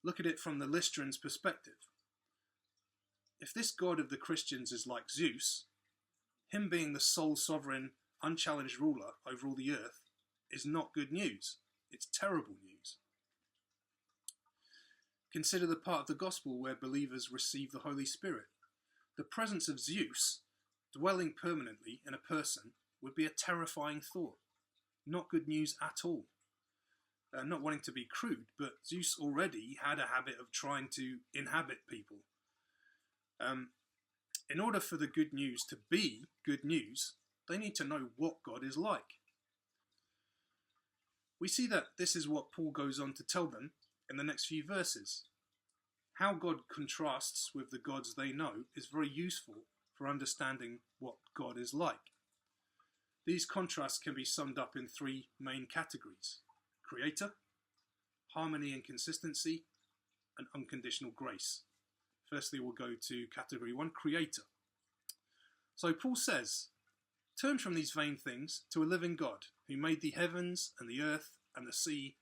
Look at it from the Lystrans' perspective. If this God of the Christians is like Zeus, him being the sole sovereign, unchallenged ruler over all the earth is not good news. It's terrible news. Consider the part of the gospel where believers receive the Holy Spirit. The presence of Zeus dwelling permanently in a person would be a terrifying thought. Not good news at all. Not wanting to be crude, but Zeus already had a habit of trying to inhabit people. In order for the good news to be good news, they need to know what God is like. We see that this is what Paul goes on to tell them in the next few verses. How God contrasts with the gods they know is very useful for understanding what God is like. These contrasts can be summed up in three main categories: creator, harmony and consistency, and unconditional grace. Firstly, we'll go to category 1, creator. So Paul says, turn from these vain things to a living God who made the heavens and the earth and the sea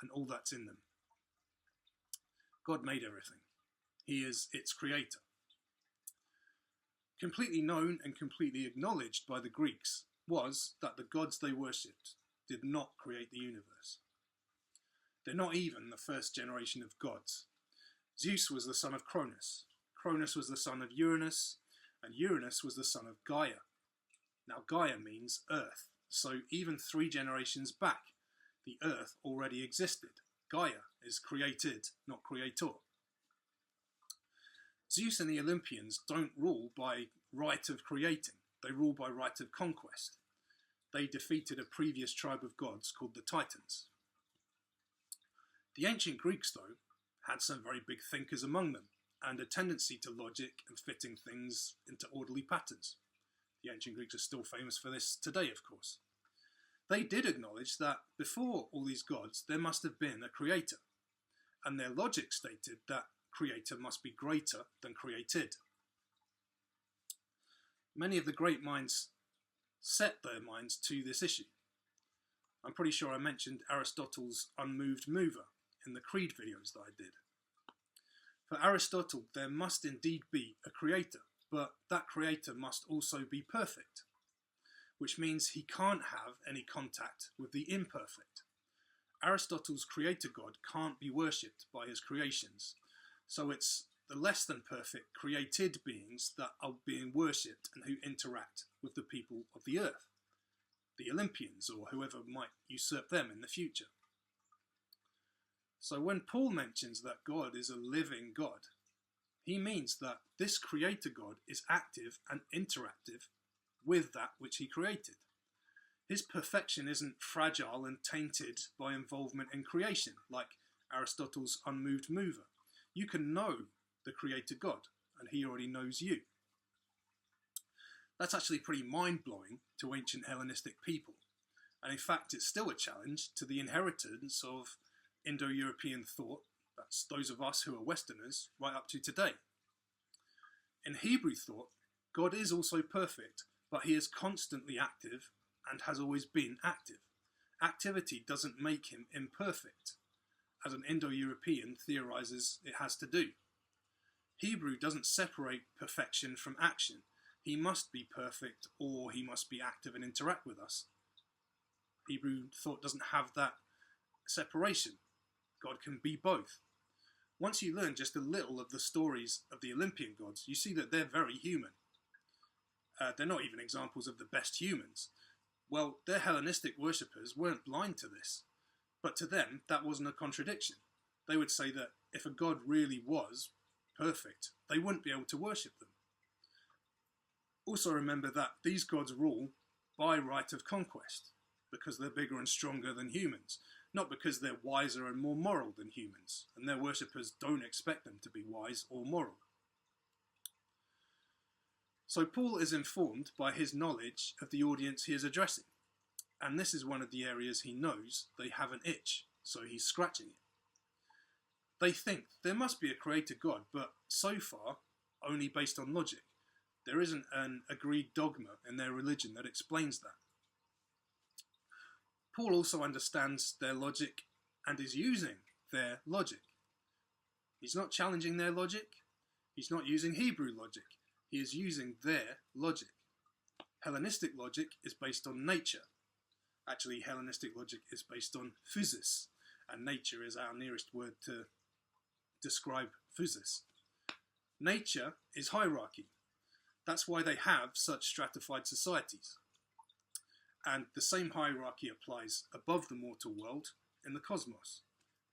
and all that's in them. God made everything. He is its creator. Completely known and completely acknowledged by the Greeks was that the gods they worshipped did not create the universe. They're not even the first generation of gods. Zeus was the son of Cronus. Cronus was the son of Uranus, and Uranus was the son of Gaia. Now Gaia means earth, so even 3 generations back, the earth already existed. Gaia is created, not creator. Zeus and the Olympians don't rule by right of creating, they rule by right of conquest. They defeated a previous tribe of gods called the Titans. The ancient Greeks, though, had some very big thinkers among them, and a tendency to logic and fitting things into orderly patterns. The ancient Greeks are still famous for this today, of course. They did acknowledge that before all these gods, there must have been a creator, and their logic stated that creator must be greater than created. Many of the great minds set their minds to this issue. I'm pretty sure I mentioned Aristotle's unmoved mover in the Creed videos that I did. For Aristotle, there must indeed be a creator, but that creator must also be perfect, which means he can't have any contact with the imperfect. Aristotle's creator God can't be worshipped by his creations, so it's the less than perfect created beings that are being worshipped and who interact with the people of the earth, the Olympians or whoever might usurp them in the future. So when Paul mentions that God is a living God, he means that this creator God is active and interactive with that which he created. His perfection isn't fragile and tainted by involvement in creation, like Aristotle's unmoved mover. You can know the creator God, and he already knows you. That's actually pretty mind-blowing to ancient Hellenistic people, and in fact it's still a challenge to the inheritance of Indo-European thought, that's those of us who are Westerners, right up to today. In Hebrew thought, God is also perfect, but he is constantly active and has always been active. Activity doesn't make him imperfect, as an Indo-European theorizes it has to do. Hebrew doesn't separate perfection from action. He must be perfect or he must be active and interact with us. Hebrew thought doesn't have that separation. God can be both. Once you learn just a little of the stories of the Olympian gods, you see that they're very human. They're not even examples of the best humans. Well, their Hellenistic worshippers weren't blind to this, but to them that wasn't a contradiction. They would say that if a god really was perfect, they wouldn't be able to worship them. Also remember that these gods rule by right of conquest, because they're bigger and stronger than humans, not because they're wiser and more moral than humans, and their worshippers don't expect them to be wise or moral. So Paul is informed by his knowledge of the audience he is addressing, and this is one of the areas he knows they have an itch, so he's scratching it. They think there must be a creator God, but so far, only based on logic. There isn't an agreed dogma in their religion that explains that. Paul also understands their logic and is using their logic. He's not challenging their logic. He's not using Hebrew logic. He is using their logic. Hellenistic logic is based on nature. Actually, Hellenistic logic is based on physis, and nature is our nearest word to describe physis. Nature is hierarchy. That's why they have such stratified societies. And the same hierarchy applies above the mortal world in the cosmos.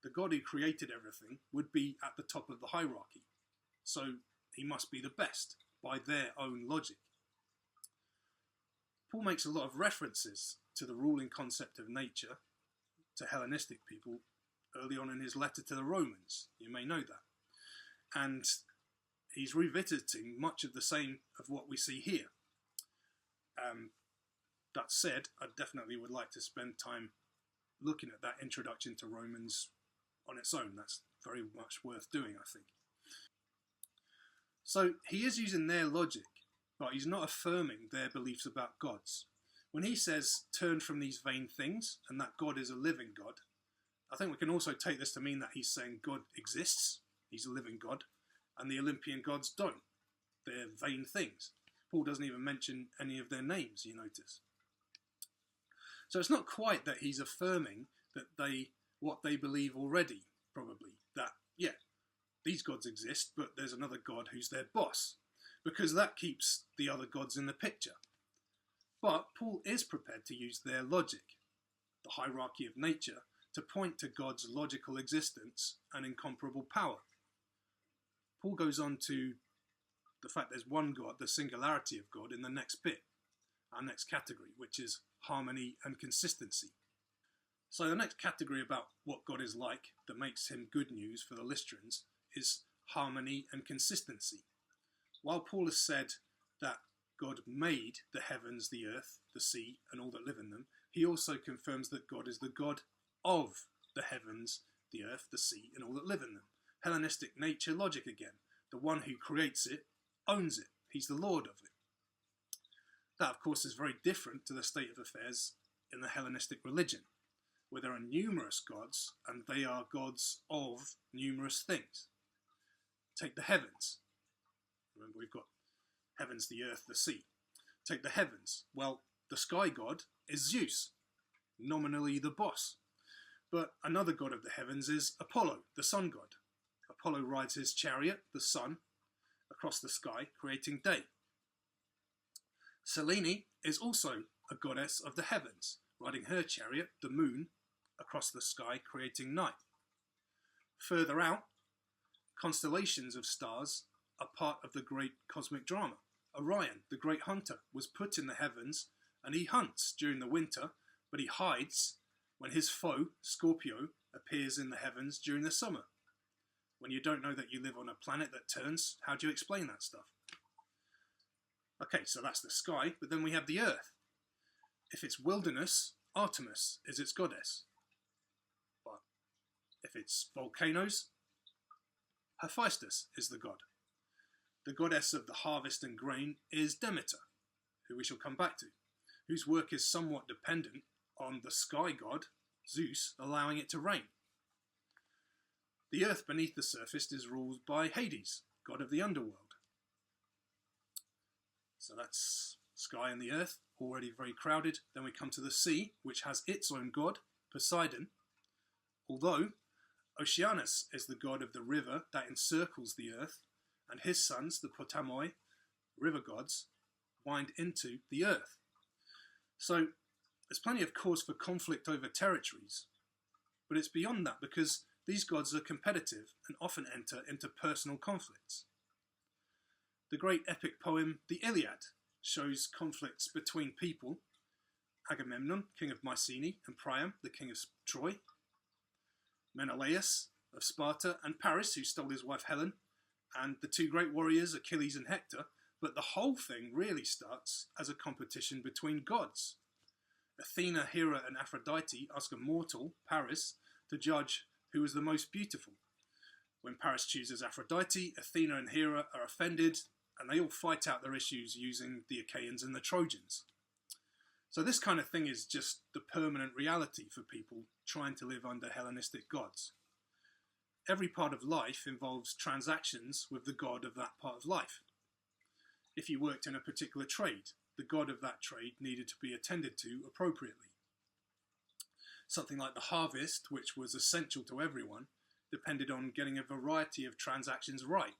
The God who created everything would be at the top of the hierarchy. So he must be the best by their own logic. Paul makes a lot of references to the ruling concept of nature to Hellenistic people early on in his letter to the Romans. You may know that. And he's revisiting much of the same of what we see here. That said, I definitely would like to spend time looking at that introduction to Romans on its own. That's very much worth doing, I think. So he is using their logic, but he's not affirming their beliefs about gods. When he says, turn from these vain things, and that God is a living God, I think we can also take this to mean that he's saying God exists, he's a living God, and the Olympian gods don't. They're vain things. Paul doesn't even mention any of their names, you notice. So it's not quite that he's affirming that what they believe already, probably, that, yeah, these gods exist, but there's another God who's their boss, because that keeps the other gods in the picture. But Paul is prepared to use their logic, the hierarchy of nature, to point to God's logical existence and incomparable power. Paul goes on to the fact there's one God, the singularity of God, in the next bit, our next category, which is harmony and consistency. So the next category about what God is like that makes him good news for the Lystrians is harmony and consistency. While Paul has said that God made the heavens, the earth, the sea, and all that live in them, he also confirms that God is the God of the heavens, the earth, the sea, and all that live in them. Hellenistic nature logic again. The one who creates it owns it. He's the Lord of it. That, of course, is very different to the state of affairs in the Hellenistic religion, where there are numerous gods, and they are gods of numerous things. Take the heavens. Remember, we've got heavens, the earth, the sea. Take the heavens. Well, the sky god is Zeus, nominally the boss. But another god of the heavens is Apollo, the sun god. Apollo rides his chariot, the sun, across the sky, creating day. Selene is also a goddess of the heavens, riding her chariot, the moon, across the sky, creating night. Further out, constellations of stars are part of the great cosmic drama. Orion, the great hunter, was put in the heavens, and he hunts during the winter, but he hides when his foe, Scorpio, appears in the heavens during the summer. When you don't know that you live on a planet that turns, how do you explain that stuff? Okay, so that's the sky, but then we have the earth. If it's wilderness, Artemis is its goddess. But if it's volcanoes, Hephaestus is the god. The goddess of the harvest and grain is Demeter, who we shall come back to, whose work is somewhat dependent on the sky god, Zeus, allowing it to rain. The earth beneath the surface is ruled by Hades, god of the underworld. So that's sky and the earth, already very crowded. Then we come to the sea, which has its own god, Poseidon. Although Oceanus is the god of the river that encircles the earth, and his sons, the Potamoi, river gods, wind into the earth. So there's plenty of cause for conflict over territories, but it's beyond that because these gods are competitive and often enter into personal conflicts. The great epic poem The Iliad shows conflicts between people: Agamemnon, king of Mycenae, and Priam, the king of Troy; Menelaus of Sparta and Paris, who stole his wife Helen, and the two great warriors Achilles and Hector. But the whole thing really starts as a competition between gods. Athena, Hera, and Aphrodite ask a mortal, Paris, to judge who is the most beautiful. When Paris chooses Aphrodite, Athena and Hera are offended, and they all fight out their issues using the Achaeans and the Trojans. So this kind of thing is just the permanent reality for people trying to live under Hellenistic gods. every part of life involves transactions with the god of that part of life. If you worked in a particular trade, the god of that trade needed to be attended to appropriately. Something like the harvest, which was essential to everyone, depended on getting a variety of transactions right,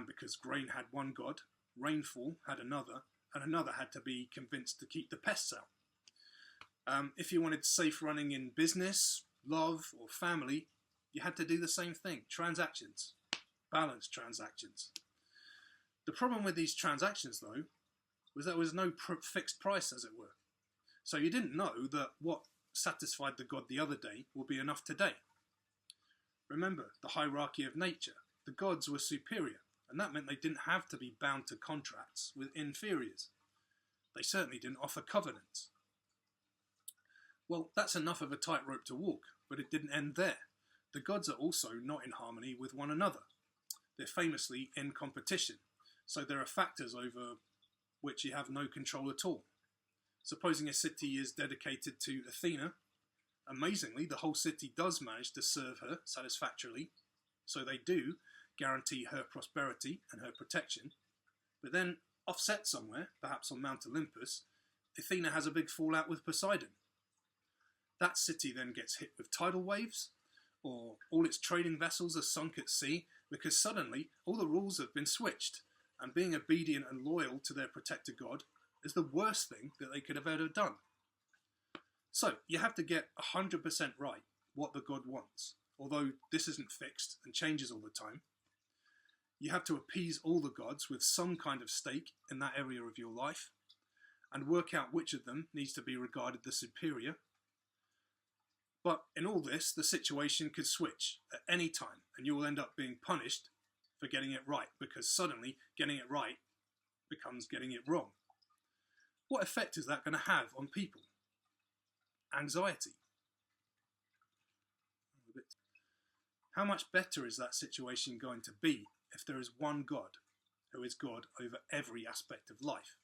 because grain had one god, rainfall had another, and another had to be convinced to keep the pests out. If you wanted safe running in business, love, or family, you had to do the same thing. Transactions. Balanced transactions. The problem with these transactions, though, was there was no fixed price, as it were. So you didn't know that what satisfied the god the other day will be enough today. Remember the hierarchy of nature. The gods were superior, and that meant they didn't have to be bound to contracts with inferiors. They certainly didn't offer covenants. Well, that's enough of a tightrope to walk, but it didn't end there. The gods are also not in harmony with one another. They're famously in competition, so there are factors over which you have no control at all. Supposing a city is dedicated to Athena, amazingly, the whole city does manage to serve her satisfactorily, so they do guarantee her prosperity and her protection. But then, offset somewhere, perhaps on Mount Olympus, Athena has a big fallout with Poseidon. That city then gets hit with tidal waves, or all its trading vessels are sunk at sea, because suddenly all the rules have been switched, and being obedient and loyal to their protector god is the worst thing that they could have ever done. So, you have to get 100% right what the god wants, although this isn't fixed and changes all the time. You have to appease all the gods with some kind of stake in that area of your life, and work out which of them needs to be regarded the superior. But in all this, the situation could switch at any time, and you will end up being punished for getting it right, because suddenly getting it right becomes getting it wrong. What effect is that going to have on people? Anxiety. How much better is that situation going to be if there is one God who is God over every aspect of life?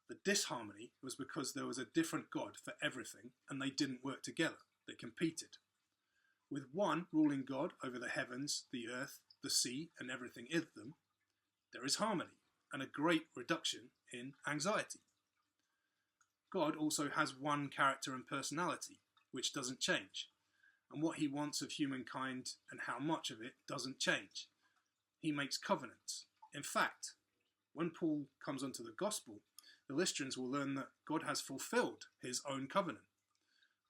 The disharmony was because there was a different God for everything and they didn't work together. They competed. With one ruling God over the heavens, the earth, the sea, and everything in them, there is harmony and a great reduction in anxiety. God also has one character and personality, which doesn't change, and what he wants of humankind and how much of it doesn't change. He makes covenants. In fact, when Paul comes onto the gospel, the Lystrans will learn that God has fulfilled his own covenant.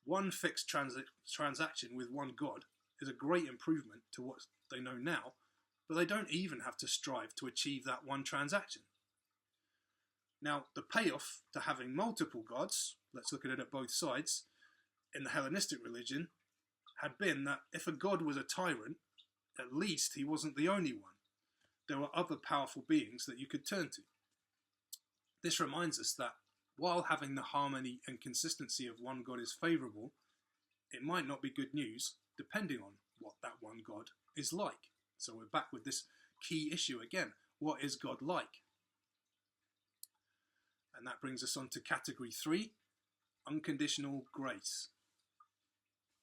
One fixed transaction with one God is a great improvement to what they know now, but they don't even have to strive to achieve that one transaction. Now, the payoff to having multiple gods, let's look at it at both sides, in the Hellenistic religion, had been that if a god was a tyrant, at least he wasn't the only one. There were other powerful beings that you could turn to. This reminds us that while having the harmony and consistency of one God is favourable, it might not be good news depending on what that one God is like. So we're back with this key issue again. What is God like? And that brings us on to category 3, unconditional grace.